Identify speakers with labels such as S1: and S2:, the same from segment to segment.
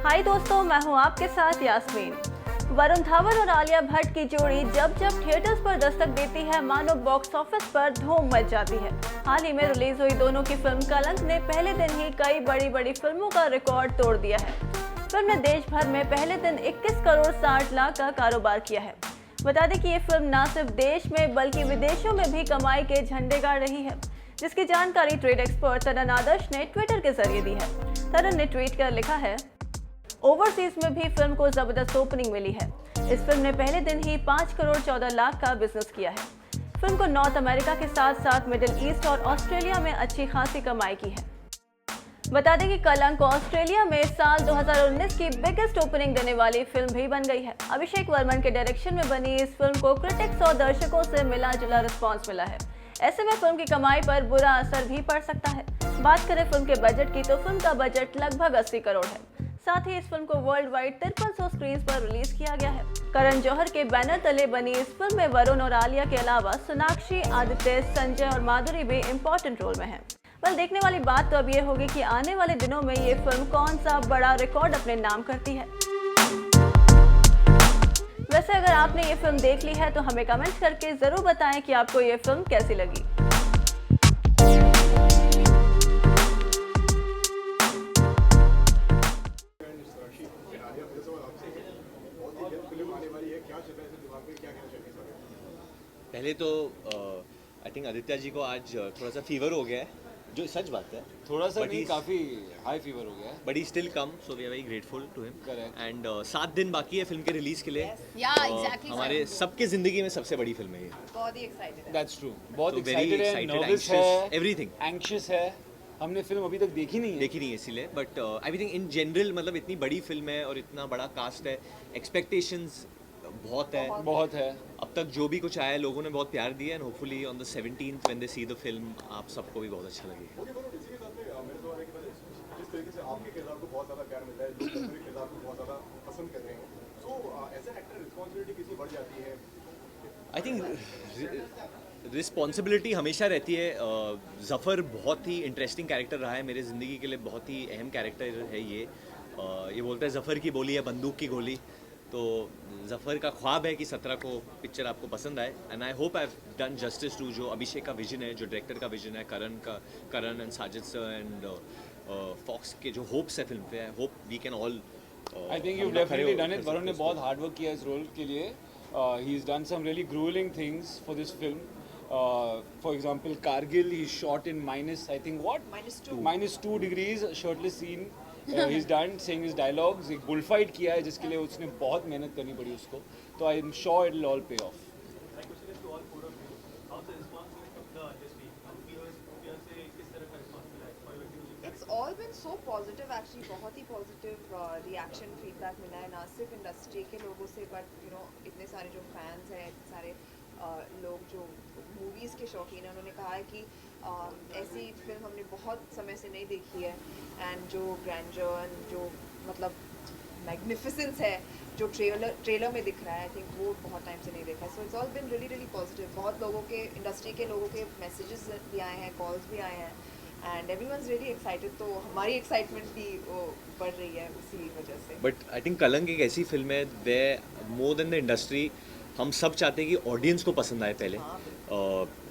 S1: हाय दोस्तों, मैं हूं आपके साथ यास्मीन। वरुण धवन और आलिया भट्ट की जोड़ी जब जब थिएटर्स पर दस्तक देती है, मानो बॉक्स ऑफिस पर धूम मच जाती है। हाल ही में रिलीज हुई दोनों की फिल्म कलंक ने पहले दिन ही कई बड़ी फिल्मों का रिकॉर्ड तोड़ दिया है। फिल्म ने देश भर में पहले दिन 21 करोड़ 60 लाख का कारोबार किया है। बता दें कि ये फिल्म न सिर्फ देश में बल्कि विदेशों में भी कमाई के झंडे गाड़ रही है, जिसकी जानकारी ट्रेड एक्सपर्ट तरन आदर्श ने ट्विटर के जरिए दी है। तरन ने ट्वीट कर लिखा है, ओवरसीज में भी फिल्म को जबरदस्त ओपनिंग मिली है। इस फिल्म ने पहले दिन ही 5 करोड़ 14 लाख का बिजनेस किया है। फिल्म को नॉर्थ अमेरिका के साथ साथ मिडिल ईस्ट और ऑस्ट्रेलिया में अच्छी खासी कमाई की है। बता दें कि कलंक ऑस्ट्रेलिया में साल 2019 की बिगेस्ट ओपनिंग देने वाली फिल्म भी बन गई है। अभिषेक वर्मन के डायरेक्शन में बनी इस फिल्म को क्रिटिक्स और दर्शकों से मिला जुला रिस्पॉन्स मिला है। ऐसे में फिल्म की कमाई पर बुरा असर भी पड़ सकता है। बात करें फिल्म के बजट की, तो फिल्म का बजट लगभग 80 करोड़ है। साथ ही इस फिल्म को वर्ल्ड वाइड 5300 स्क्रीन पर रिलीज किया गया है। करण जौहर के बैनर तले बनी इस फिल्म में वरुण और आलिया के अलावा सोनाक्षी, आदित्य, संजय और माधुरी भी इम्पोर्टेंट रोल में हैं। वेल, देखने वाली बात तो अब ये होगी कि आने वाले दिनों में ये फिल्म कौन सा बड़ा रिकॉर्ड अपने नाम करती है। वैसे अगर आपने ये फिल्म देख ली है तो हमें कमेंट करके जरूर बताएं कि आपको ये फिल्म कैसी लगी।
S2: पहले तो आई थिंक आदित्य जी को आज थोड़ा सा फीवर हो गया है, जो सच बात है।
S3: थोड़ा सा नहीं, काफी हाई फीवर हो गया है,
S2: but he still come, so we are very grateful to him.
S3: Correct.
S2: And 7 दिन बाकी है फिल्म के रिलीज के लिए।
S4: exactly,
S2: हमारे सबके जिंदगी में सबसे बड़ी फिल्म है ये।
S4: बहुत ही एक्साइटेड है।
S3: That's true. बहुत
S2: So very
S3: एक्साइटेड है,
S2: excited,
S3: नर्वस
S2: anxious,
S3: है,
S2: everything.
S3: एंग्शियस है। हमने फिल्म अभी तक देखी नहीं है
S2: इसीलिए, but I think in general मतलब इतनी बड़ी फिल्म है और इतना बड़ा कास्ट है, एक्सपेक्टेशंस बहुत है। अब तक जो भी कुछ आया है, लोगों ने बहुत प्यार दिया है। And hopefully on the 17th when they see the film, आप सबको भी बहुत अच्छा लगेगा।
S5: जिस तरीके से आपके किरदार को बहुत ज़्यादा प्यार मिलता है, जो दूसरे किरदार को बहुत ज़्यादा पसंद कर रहे हैं, so as an actor responsibility कितनी बढ़ जाती है?
S2: आई थिंक रिस्पॉन्सिबिलिटी हमेशा रहती है। ज़फ़र बहुत ही इंटरेस्टिंग कैरेक्टर रहा है मेरे ज़िंदगी के लिए, बहुत ही अहम कैरेक्टर है ये। ये बोलता है ज़फ़र की बोली है बंदूक की गोली। तो ज़फ़र का ख्वाब है कि 17 को पिक्चर आपको पसंद आए, and I hope I have done justice to जो अभिषेक का विजन है, जो डायरेक्टर का विजन है, Karan and Sajid sir and Fox के जो होप्स है फिल्म पे। I hope we can all
S3: I think you definitely done it. Varun ने बहुत हार्ड वर्क किया इस रोल के लिए। He is done some really gruelling things for this film. For example Kargil, he shot in minus I think -2 degrees shirtless scene he's done saying his dialogues. एक bull fight किया है जिसके लिए उसने बहुत मेहनत करनी पड़ी उसको, तो I am sure it will all पे of.
S4: It's all been so positive actually, बहुत ही पॉजिटिव रिएक्शन फीडबैक मिला है, ना सिर्फ इंडस्ट्री के लोगों से बट यू नो इतने सारे जो फैंस हैं, इतने सारे लोग जो मूवीज़ के शौकीन हैं, उन्होंने कहा है कि ऐसी फिल्म हमने बहुत समय से नहीं देखी है। एंड जो ग्रैंडर, जो मतलब मैग्निफिसेंस है जो ट्रेलर में दिख रहा है, आई थिंक वो बहुत टाइम से नहीं देखा है। So it's all been really positive. बहुत लोगों के, इंडस्ट्री के लोगों के मैसेजेस भी आए हैं, कॉल्स भी आए हैं, एंड एवरीवनस रियली एक्साइटेड। तो हमारी एक्साइटमेंट भी वो बढ़ रही है उसी वजह से।
S2: बट आई थिंक कलंक एक ऐसी फिल्म है वे मोर देन द इंडस्ट्री, हम सब चाहते हैं कि ऑडियंस को पसंद आए पहले।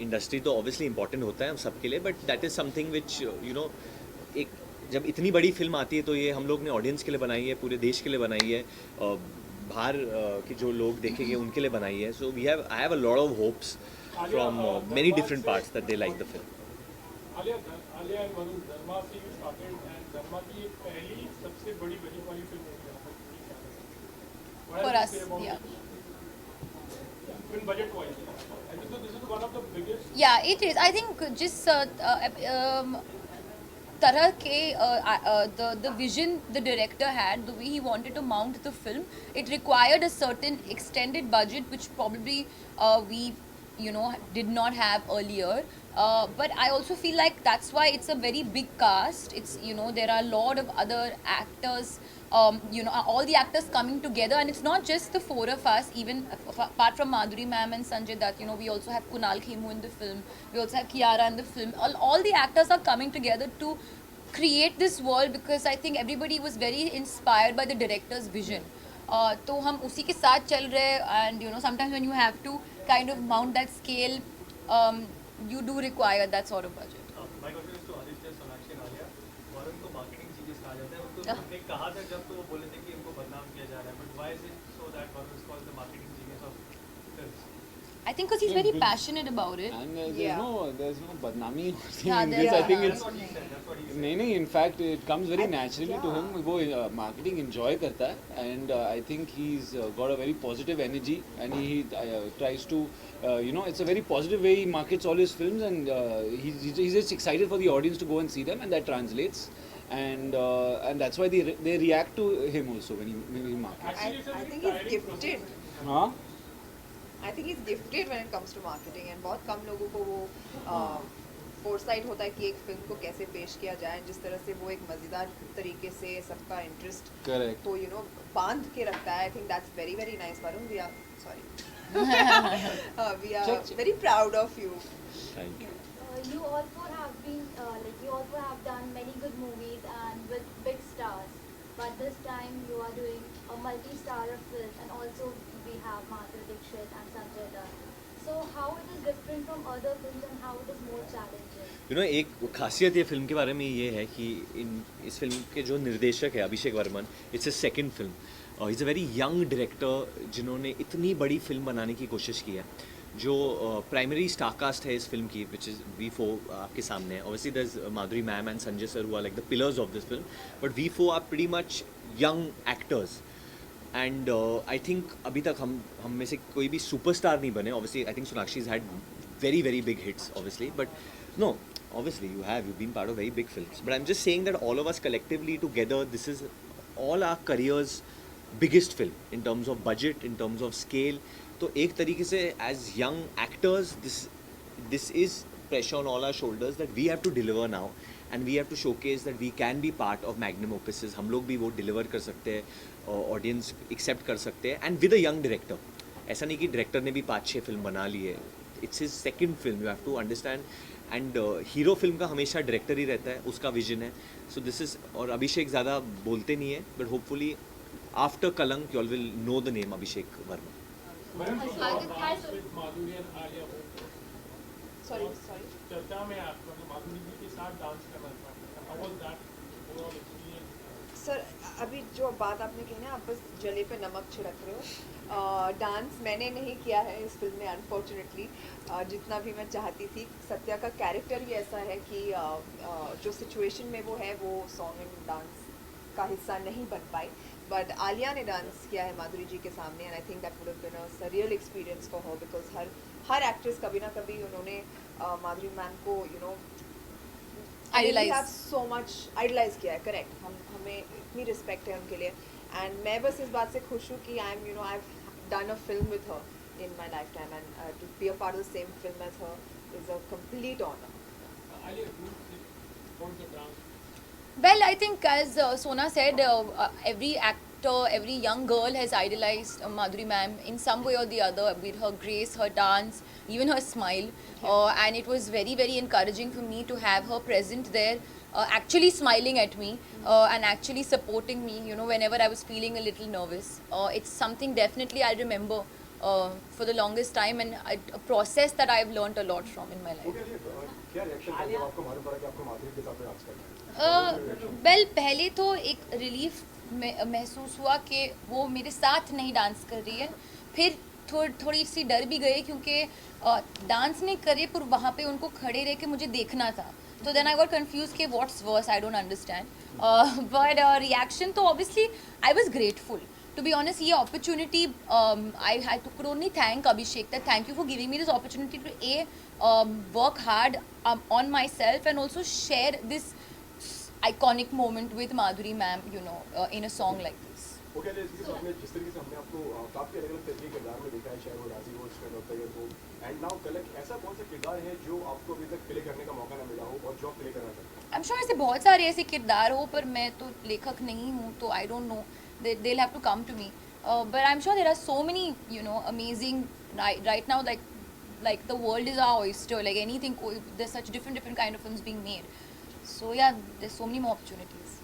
S2: इंडस्ट्री तो ऑब्वियसली इंपॉर्टेंट होता है हम सब के लिए, but that is something which you know, एक जब इतनी बड़ी फिल्म आती है तो ये हम लोग ने ऑडियंस के लिए बनाई है, पूरे देश के लिए बनाई है, बाहर के जो लोग देखेंगे उनके लिए बनाई है। So I have a lot of hopes from many different parts that they like the film.
S6: Alia and Varun, Dharma से यू स्टार्टेड एंड धर्मा की ये पहली सबसे बड़ी बजट वाली फिल्म होगी
S4: For us, yeah.
S6: In budget wise, I think so this is one of the biggest.
S4: Yeah, it is. I think just तरह के the vision the director had, the way he wanted to mount the film, it required a certain extended budget which probably we did not have earlier. But I also feel like that's why it's a very big cast. It's there are a lot of other actors, all the actors coming together, and it's not just the four of us. Even apart from Madhuri ma'am and Sanjay Dutt, we also have Kunal Khemu in the film. We also have Kiara in the film. All the actors are coming together to
S7: create this world because I think everybody was very inspired by the director's vision. तो हम उसी के साथ चल रहे हैं and you know sometimes when you have to kind of mount that scale, you do require that sort of budget.
S8: My question is to Aditya, Sonakshi and Alia. Varun को marketing genius कहा जाता है. उनको हमने कहा था जब तो वो बोले थे कि इनको बदनाम किया जा रहा है. But why is it so that Varun is called the marketing genius of films?
S7: I think because he's very passionate about it.
S3: And
S4: Yeah.
S3: there's no badnami thing
S7: Yeah,
S3: in
S7: there
S3: this. I
S7: is
S3: think
S7: not.
S3: it's
S8: That's what he said. That's what he said.
S3: नहीं, in fact it comes very naturally to
S4: yeah.
S3: him. वो marketing enjoy करता है and I think he's got a very positive energy and he tries to it's a very positive way he markets all his films and he's just excited for the audience to go and see them and that translates and that's why they react to him also when he markets.
S6: Actually, it's a
S4: I
S6: very
S4: think he's
S6: tiring
S4: gifted.
S6: process.
S3: हाँ
S4: I think he's gifted when it comes to marketing and बहुत कम लोगों को वो foresight होता है कि एक film को कैसे पेश किया जाए जिस तरह से वो एक मज़ेदार तरीके से सबका इंटरेस्ट
S3: correct.
S4: को बांध के रखता है. I think that's very very nice. Varun, we are sorry. We are
S3: Check.
S4: very proud of you.
S3: Thank you.
S9: You also have been you also have done many good movies and with big stars, but this time you are doing a multi-star film and also we have Madhuri Dixit and Sanjay Dutt. So how it is different from other films and how it is more challenging?
S2: एक खासियत ये film के बारे में ये है कि इस फिल्म के जो निर्देशक है Abhishek Varman, it's a second film. Is a very young director जिन्होंने इतनी बड़ी फिल्म बनाने की कोशिश की है. जो प्राइमरी स्टारकास्ट है इस फिल्म की विच इज़ V4 आपके सामने है. Obviously there is Madhuri ma'am and Sanjay sir who are like the pillars of this film, but V4 are pretty much young actors and I think अभी तक हम में से कोई भी सुपरस्टार नहीं बने. Obviously I think Sonakshi had very very big hits obviously, but no, obviously you've been part of very big films, but I'm just saying that all of us collectively together, this is all our careers biggest film in terms of budget, in terms of scale. तो एक तरीके से as young actors this is pressure on all our shoulders that we have to deliver now and we have to showcase that we can be part of magnum opuses. हम लोग भी वो deliver कर सकते हैं, audience accept कर सकते हैं and with a young director. ऐसा नहीं कि director ने भी 5-6 फिल्म बना ली है. It's his second film, you have to understand. And hero film का हमेशा डायरेक्टर ही रहता है, उसका विजन है. सो दिस इज, और अभिषेक ज़्यादा बोलते नहीं है, बट होपफुली आफ्टर कलंक you all will know the name Abhishek Verma.
S6: Varun, with Madhuri and Alia both.
S4: Sorry.
S6: चर्चा में आप मतलब माधुरी जी के साथ डांस करना था. How was that overall experience?
S4: Sir अभी जो बात आपने कही ना, आप बस जले पे नमक छिड़क रहे हो. डांस मैंने नहीं किया है इस फिल्म में अनफॉर्चुनेटली. जितना भी मैं चाहती थी. सत्या का कैरेक्टर ही ऐसा है कि जो सिचुएशन में वो है वो सॉन्ग एंड डांस का हिस्सा नहीं बन पाई. बट आलिया ने डांस किया है माधुरी जी के सामने and I think that would have been a surreal experience for her because her actress कभी ना कभी उन्होंने माधुरी मैम को
S7: Idolize.
S4: सो मच आइडलाइज किया है. करेक्ट. हमें इतनी रिस्पेक्ट है उनके लिए एंड मैं बस इस बात से खुश हूँ कि आई have done a film with her in my lifetime and to be a part of the same film as her is a complete honor.
S6: Alia, what was the dance?
S7: Well, I think as Sona said, every actor, every young girl has idolized Madhuri ma'am in some way or the other with her grace, her dance, even her smile. And it was very, very encouraging for me to have her present there, actually smiling at me and actually supporting me, whenever I was feeling a little nervous. It's something definitely I remember for the longest time and a process that I've learnt a lot from in my life.
S5: क्या reaction था जब आपको मालूम पड़ा कि आपको माधुरी के साथ डांस करना है?
S7: वेल पहले तो एक रिलीफ महसूस हुआ कि वो मेरे साथ नहीं डांस कर रही है. फिर थोड़ी सी डर भी गई क्योंकि डांस नहीं करे पर वहाँ पे उनको खड़े रह के मुझे देखना था. तो देन आई गॉट कन्फ्यूज कि what's worse, I don't understand. But reaction तो obviously I was grateful. To be honest, ये opportunity, I could only thank Abhishek that thank you for giving me this opportunity to work hard on myself and also share this iconic moment with Madhuri ma'am, in a song like this.
S5: Okay, इसके साथ में जिस तरीके से हमने आपको काफी अलग अलग तरीके के किरदार में देखा है, चाहे वो राजी हो, स्ट्रेट होता है, वो एंड नाउ कलक, ऐसा कौन सा किरदार है जो आपको अभी तक प्ले करने का मौका ना मिला हो और जो आप प्ले करना चाहते हैं?
S7: I'm sure ऐसे बहुत सारे ऐसे किरदार हो, पर मैं तो लेखक नहीं हूँ, तो I don't know. They'll have to come to me. But I'm sure there are so many, amazing right now. Like the world is our oyster. Like anything, there's such different kind of films being made. So yeah, there's so many more opportunities.